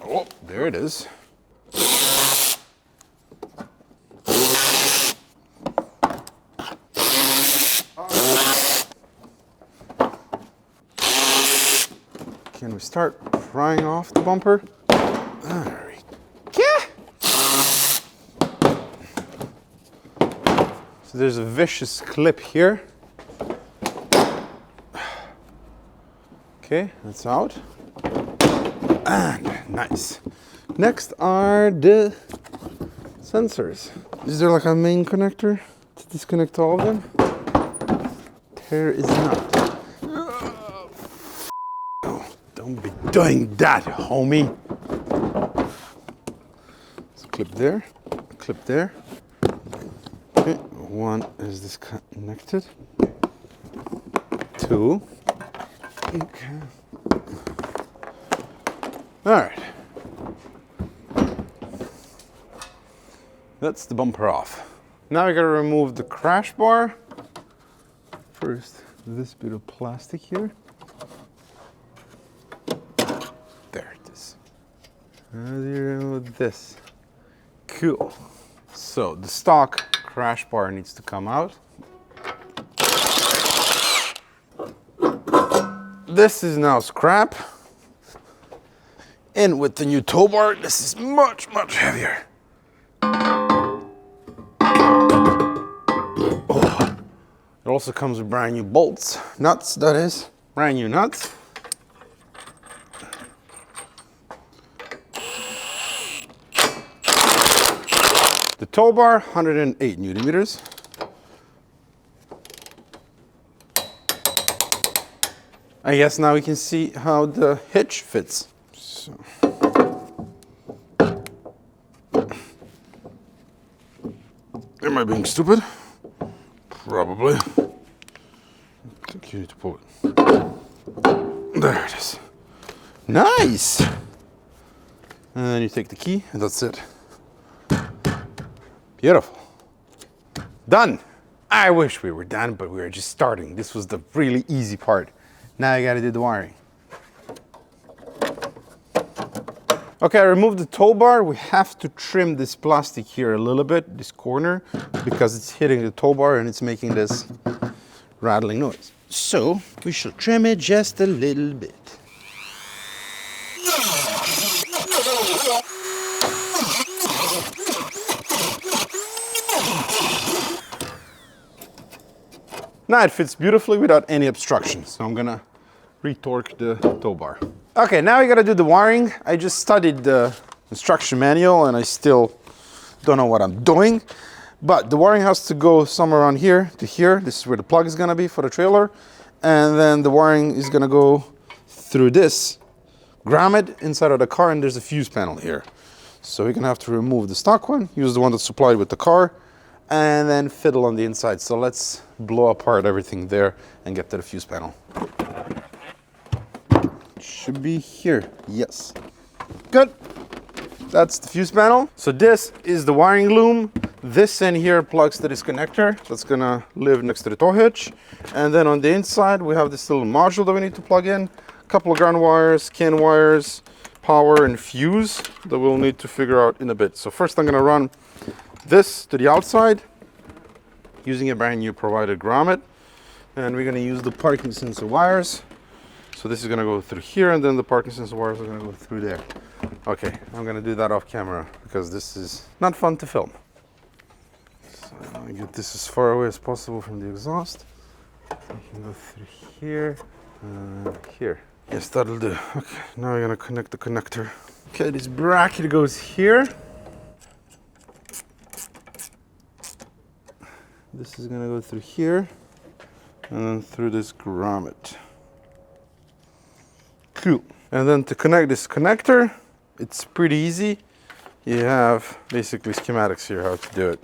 Oh, there it is. Can we start prying off the bumper? There we go. So there's a vicious clip here. Okay, that's out. And nice. Next are the sensors. Is there like a main connector to disconnect all of them? There is not. Oh, don't be doing that, homie. So clip there, clip there. Okay, one is disconnected. 2. Okay. All right. That's the bumper off. Now we gotta remove the crash bar. First, this bit of plastic here. There it is. How do you remove this? Cool. So the stock crash bar needs to come out. This is now scrap. And with the new tow bar, this is much, much heavier. Oh. It also comes with brand new bolts, nuts, that is. Brand new nuts. The tow bar, 108 newton-meters. I guess now we can see how the hitch fits. So. Am I being stupid? Probably. I think you need to pull it. There it is. Nice! And then you take the key and that's it. Beautiful. Done. I wish we were done, but we were just starting. This was the really easy part. Now I gotta do the wiring. Okay, I removed the tow bar. We have to trim this plastic here a little bit, this corner, because it's hitting the tow bar and it's making this rattling noise. So we shall trim it just a little bit. Now it fits beautifully without any obstruction. So I'm gonna retorque the tow bar. Okay, now we gotta do the wiring. I just studied the instruction manual and I still don't know what I'm doing. But the wiring has to go somewhere around here to here. This is where the plug is gonna be for the trailer. And then the wiring is gonna go through this grommet inside of the car, and there's a fuse panel here. So we're gonna have to remove the stock one, use the one that's supplied with the car, and then fiddle on the inside. So let's blow apart everything there and get to the fuse panel. Should be here, yes. Good, that's the fuse panel. So this is the wiring loom. This in here plugs to this connector that's gonna live next to the tow hitch. And then on the inside, we have this little module that we need to plug in. A couple of ground wires, CAN wires, power and fuse that we'll need to figure out in a bit. So first I'm gonna run this to the outside using a brand new provided grommet. And we're gonna use the parking sensor wires. So this is gonna go through here and then the parking sensor wires are gonna go through there. Okay, I'm gonna do that off camera because this is not fun to film. So I'm gonna get this as far away as possible from the exhaust. I can go through here and here. Yes, that'll do. Okay, now we're gonna connect the connector. Okay, this bracket goes here. This is gonna go through here and then through this grommet. Cool. And then to connect this connector, it's pretty easy. You have basically schematics here how to do it.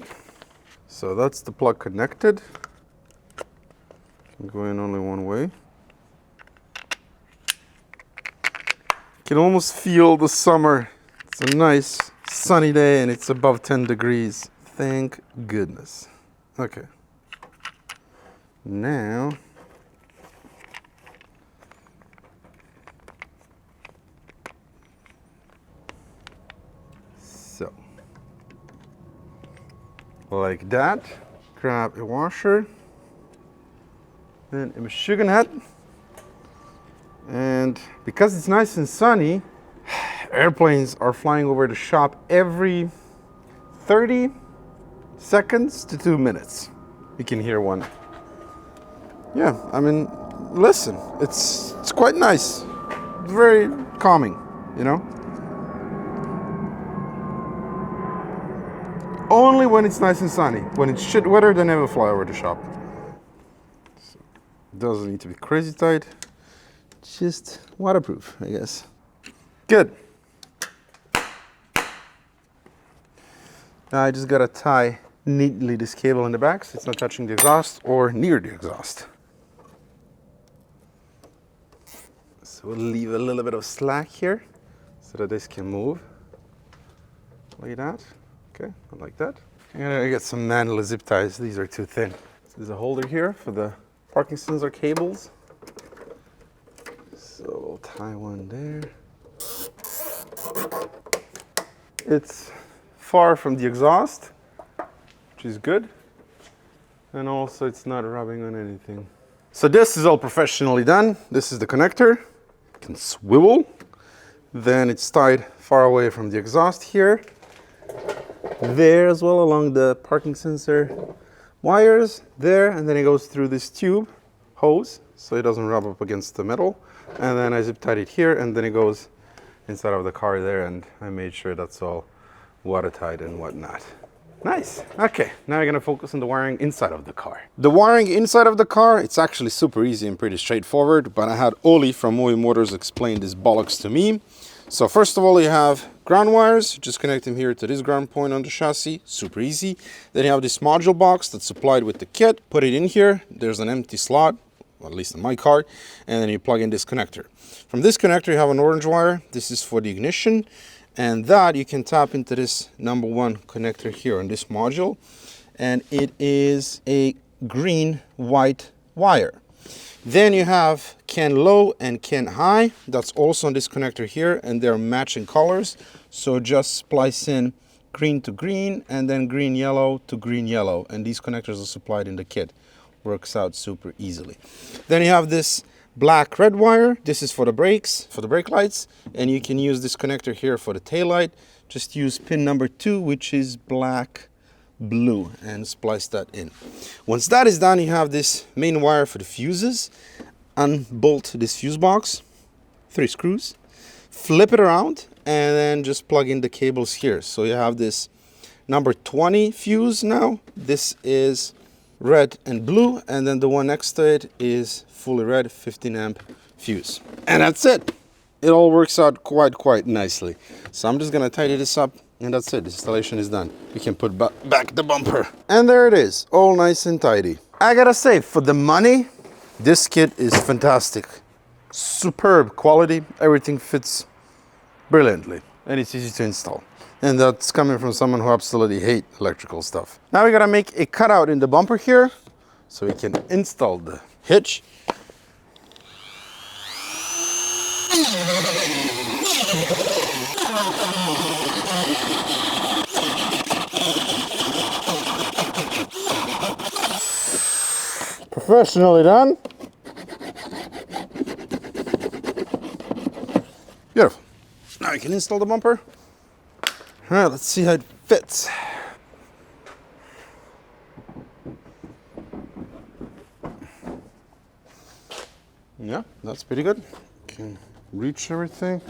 So that's the plug connected. Can go in only one way. Can almost feel the summer. It's a nice sunny day and it's above 10 degrees. Thank goodness. Okay. Now so like that. Grab a washer, then a machine hat. And because it's nice and sunny, airplanes are flying over the shop every 30 seconds to 2 minutes. You can hear one. Yeah, I mean, listen, it's quite nice. Very calming, you know? Only when it's nice and sunny. When it's shit weather, they never fly over the shop. So, doesn't need to be crazy tight. Just waterproof, I guess. Good. Now I just gotta tie neatly this cable in the back so it's not touching the exhaust or near the exhaust. So we'll leave a little bit of slack here so that this can move. Like that. Okay, like that. I'm gonna get some manual zip ties. These are too thin. So there's a holder here for the parking sensor cables. So we'll tie one there. It's far from the exhaust, which is good. And also it's not rubbing on anything. So this is all professionally done. This is the connector. It can swivel. Then it's tied far away from the exhaust here. There as well along the parking sensor wires there, and then it goes through this tube hose so it doesn't rub up against the metal. And then I zip tied it here, and then it goes inside of the car there, and I made sure that's all watertight and whatnot. Nice. Okay, now we're gonna focus on the wiring inside of the car. The wiring inside of the car, it's actually super easy and pretty straightforward, but I had Oli from Movi Motors explain this bollocks to me. So first of all, you have ground wires. Just connect them here to this ground point on the chassis. Super easy. Then you have this module box that's supplied with the kit. Put it in here. There's an empty slot, well, at least in my car. And then you plug in this connector. From this connector, you have an orange wire. This is for the ignition. And that you can tap into this number 1 connector here on this module. And it is a green-white wire. Then you have can low and can high. That's also on this connector here, and they're matching colors. So just splice in green to green and then green yellow to green yellow. And these connectors are supplied in the kit. Works out super easily. Then you have this black red wire. This is for the brakes, for the brake lights, and you can use this connector here for the tail light. Just use pin number 2, which is black blue, and splice that in. Once that is done, you have this main wire for the fuses. Unbolt this fuse box, 3 screws, flip it around, and then just plug in the cables here. So you have this number 20 fuse now. This is red and blue, and then the one next to it is fully red 15 amp fuse. And that's it. It all works out quite nicely. So I'm just gonna tidy this up, and that's it. The installation is done. We can put back the bumper. And there it is, all nice and tidy. I gotta say, for the money, this kit is fantastic. Superb quality, everything fits brilliantly, and it's easy to install. And that's coming from someone who absolutely hates electrical stuff. Now we gotta make a cutout in the bumper here, so we can install the hitch. Professionally done. Beautiful. Now we can install the bumper. All right, let's see how it fits. Yeah, that's pretty good. Can reach everything.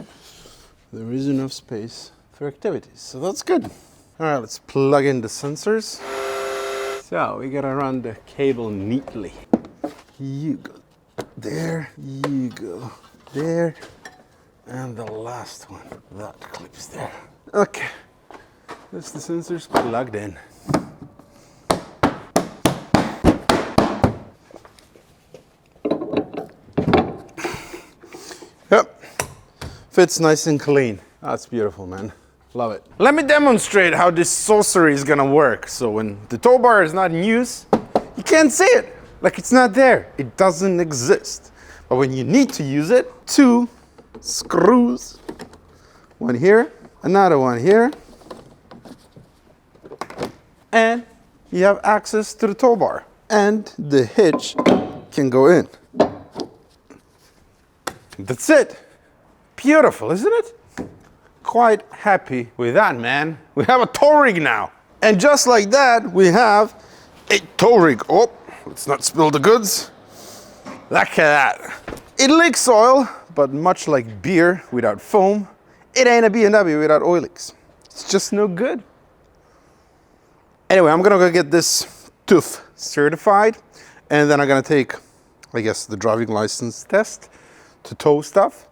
There is enough space for activities, so that's good. All right, let's plug in the sensors. So we gotta run the cable neatly. You go there, you go there, and the last one, that clips there. Okay, that's the sensors plugged in. Yep, fits nice and clean. That's beautiful, man. Love it. Let me demonstrate how this sorcery is gonna work. So when the tow bar is not in use, you can't see it. Like it's not there. It doesn't exist. But when you need to use it, 2 screws. One here, another one here. And you have access to the tow bar. And the hitch can go in. That's it. Beautiful, isn't it? Quite happy with that, man. We have a tow rig now. And just like that, we have a tow rig. Oh, let's not spill the goods. Look at that. It leaks oil, but much like beer without foam, it ain't a BMW without oil leaks. It's just no good. Anyway, I'm gonna go get this TÜV certified, and then I'm gonna take, I guess, the driving license test to tow stuff,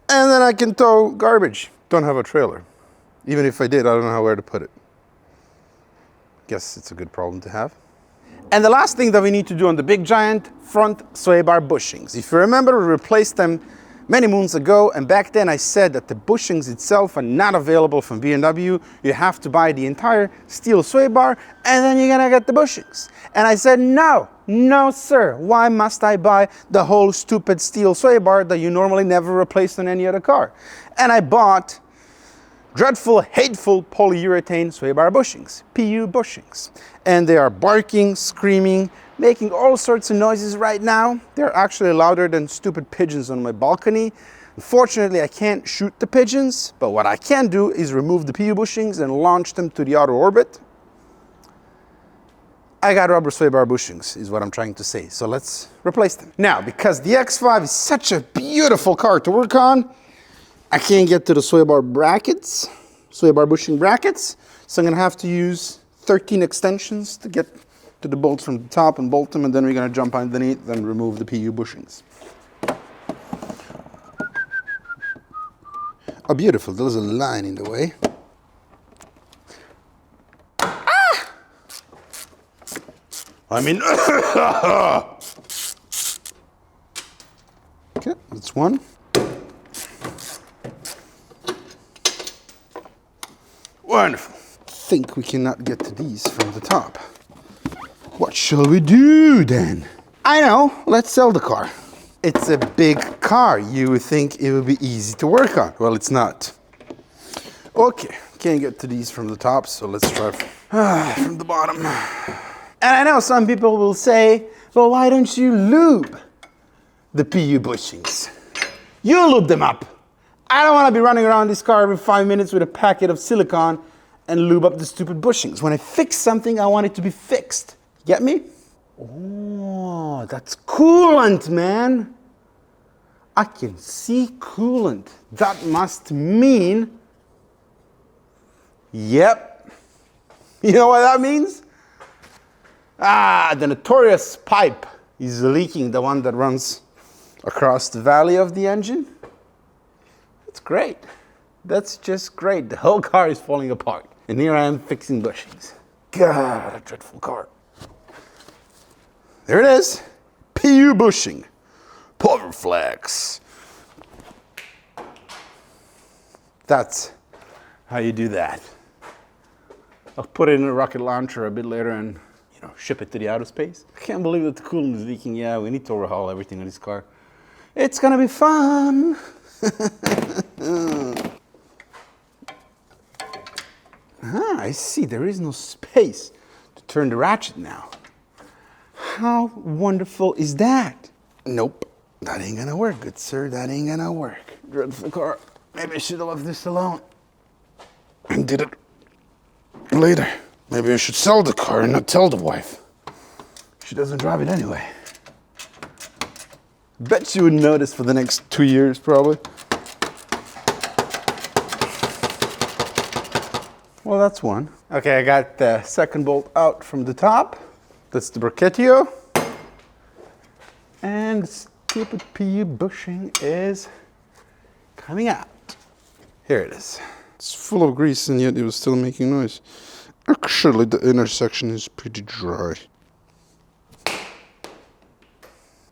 and then I can tow garbage. Don't have a trailer. Even if I did, I don't know where to put it. Guess it's a good problem to have. And the last thing that we need to do on the big giant front sway bar bushings. If you remember, we replaced them many moons ago, and back then I said that the bushings itself are not available from BMW. You have to buy the entire steel sway bar, and then you're gonna get the bushings. And I said, no, no sir, why must I buy the whole stupid steel sway bar that you normally never replace on any other car? And I bought dreadful, hateful polyurethane sway bar bushings, PU bushings. And they are barking, screaming, making all sorts of noises right now. They're actually louder than stupid pigeons on my balcony. Unfortunately, I can't shoot the pigeons, but what I can do is remove the PU bushings and launch them to the outer orbit. I got rubber sway bar bushings, is what I'm trying to say. So let's replace them. Now, because the X5 is such a beautiful car to work on, I can't get to the sway bar brackets, sway bar bushing brackets. So I'm gonna have to use 13 extensions to get to the bolts from the top and bolt them, and then we're gonna jump underneath and remove the PU bushings. Oh, beautiful, there's a line in the way. Ah! I mean, okay, that's one. Wonderful. Think we cannot get to these from the top. What shall we do then? I know, let's sell the car. It's a big car. You would think it would be easy to work on. Well, it's not. Okay, can't get to these from the top, so let's try from the bottom. And I know some people will say, well, why don't you lube the PU bushings? You lube them up. I don't want to be running around this car every 5 minutes with a packet of silicone and lube up the stupid bushings. When I fix something, I want it to be fixed. Get me? Oh, that's coolant, man. I can see coolant. That must mean, yep. You know what that means? The notorious pipe is leaking, the one that runs across the valley of the engine. That's great. That's just great. The whole car is falling apart. And here I am fixing bushings. God, a dreadful car. There it is. PU bushing. Power flex. That's how you do that. I'll put it in a rocket launcher a bit later and ship it to the outer space. I can't believe that the coolant is leaking. Yeah, we need to overhaul everything in this car. It's gonna be fun. I see. There is no space to turn the ratchet now. How wonderful is that? Nope. That ain't gonna work, good sir. That ain't gonna work. Dreadful car. Maybe I should have left this alone and did it later. Maybe I should sell the car and not tell the wife. She doesn't drive it anyway. Bet she wouldn't notice for the next 2 years, probably. Well, that's one. Okay, I got the second bolt out from the top. That's the brachetio. And the stupid PU bushing is coming out. Here it is. It's full of grease and yet it was still making noise. Actually, the intersection is pretty dry.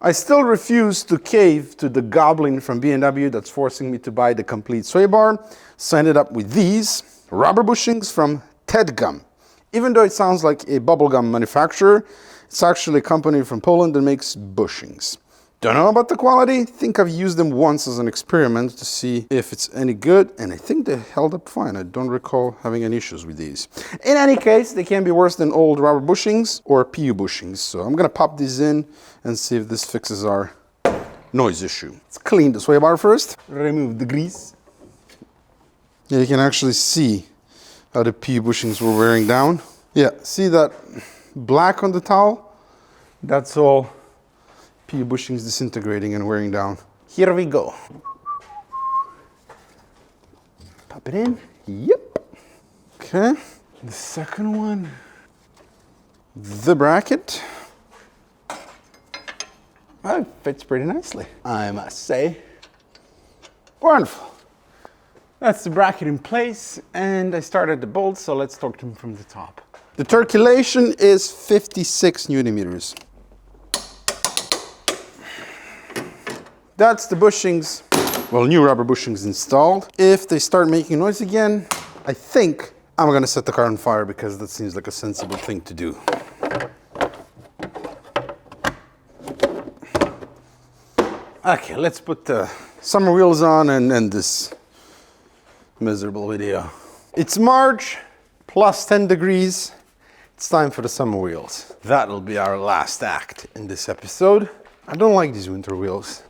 I still refuse to cave to the goblin from BMW that's forcing me to buy the complete sway bar. So I ended up with these rubber bushings from Tedgum. Even though it sounds like a bubblegum manufacturer, it's actually a company from Poland that makes bushings. Don't know about the quality. Think I've used them once as an experiment to see if it's any good, and I think they held up fine. I don't recall having any issues with these. In any case, they can be worse than old rubber bushings or PU bushings. So I'm gonna pop these in and see if this fixes our noise issue. Let's clean the sway bar first. Remove the grease. Yeah, you can actually see how the PU bushings were wearing down. Yeah, see that black on the towel? That's all PU bushings disintegrating and wearing down. Here we go. Pop it in. Yep. Okay. The second one. The bracket. Well, it fits pretty nicely, I must say. Wonderful. That's the bracket in place, and I started the bolts, so let's torque them from the top. The torquilation is 56 Newton meters. That's the bushings, well, new rubber bushings installed. If they start making noise again, I think I'm gonna set the car on fire because that seems like a sensible thing to do. Okay, let's put the summer wheels on and end this miserable video. It's March, plus 10 degrees. It's time for the summer wheels. That'll be our last act in this episode. I don't like these winter wheels.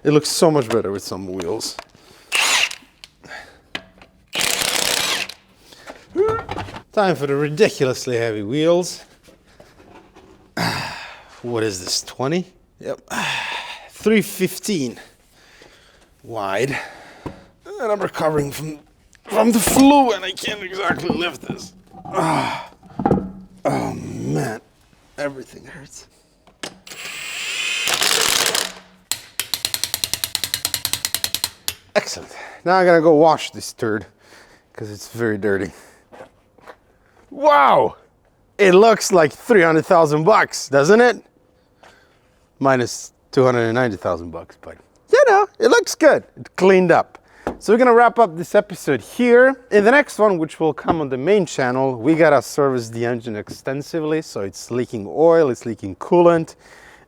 It looks so much better with summer wheels. Time for the ridiculously heavy wheels. What is this, 20? Yep. 315 wide. And I'm recovering from the flu and I can't exactly lift this. Oh man, everything hurts. Excellent. Now I'm gonna go wash this turd because it's very dirty. Wow! It looks like 300,000 bucks, doesn't it? Minus 290,000 bucks, but you know, it looks good. It's cleaned up. So we're gonna wrap up this episode here. In the next one, which will come on the main channel, we gotta service the engine extensively. So it's leaking oil, it's leaking coolant,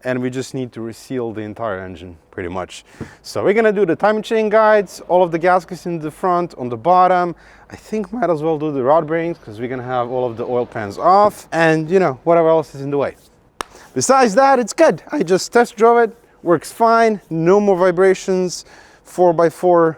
and we just need to reseal the entire engine pretty much. So we're gonna do the timing chain guides, all of the gaskets in the front, on the bottom. I think might as well do the rod bearings because we're gonna have all of the oil pans off and you know, whatever else is in the way. Besides that, it's good. I just test drove it, works fine, no more vibrations, 4x4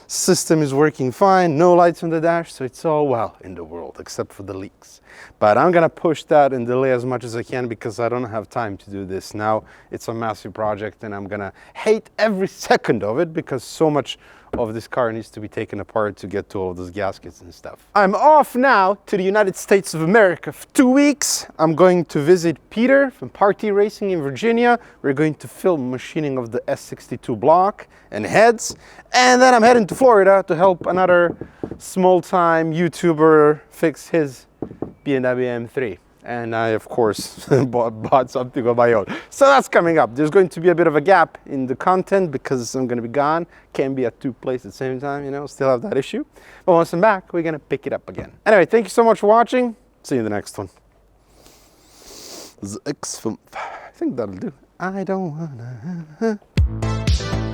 system is working fine, no lights on the dash, so it's all well in the world except for the leaks. But I'm gonna push that and delay as much as I can because I don't have time to do this now. It's a massive project and I'm gonna hate every second of it because so much of this car needs to be taken apart to get to all of those gaskets and stuff. I'm off now to the United States of America for 2 weeks. I'm going to visit Peter from Party Racing in Virginia. We're going to film machining of the S62 block and heads. And then I'm heading to Florida to help another small-time YouTuber fix his BMW M3. And I, of course, bought something of my own. So that's coming up. There's going to be a bit of a gap in the content because I'm going to be gone. Can't be at 2 places at the same time, you know, still have that issue. But once I'm back, we're going to pick it up again. Anyway, thank you so much for watching. See you in the next one. The X5. I think that'll do. I don't wanna...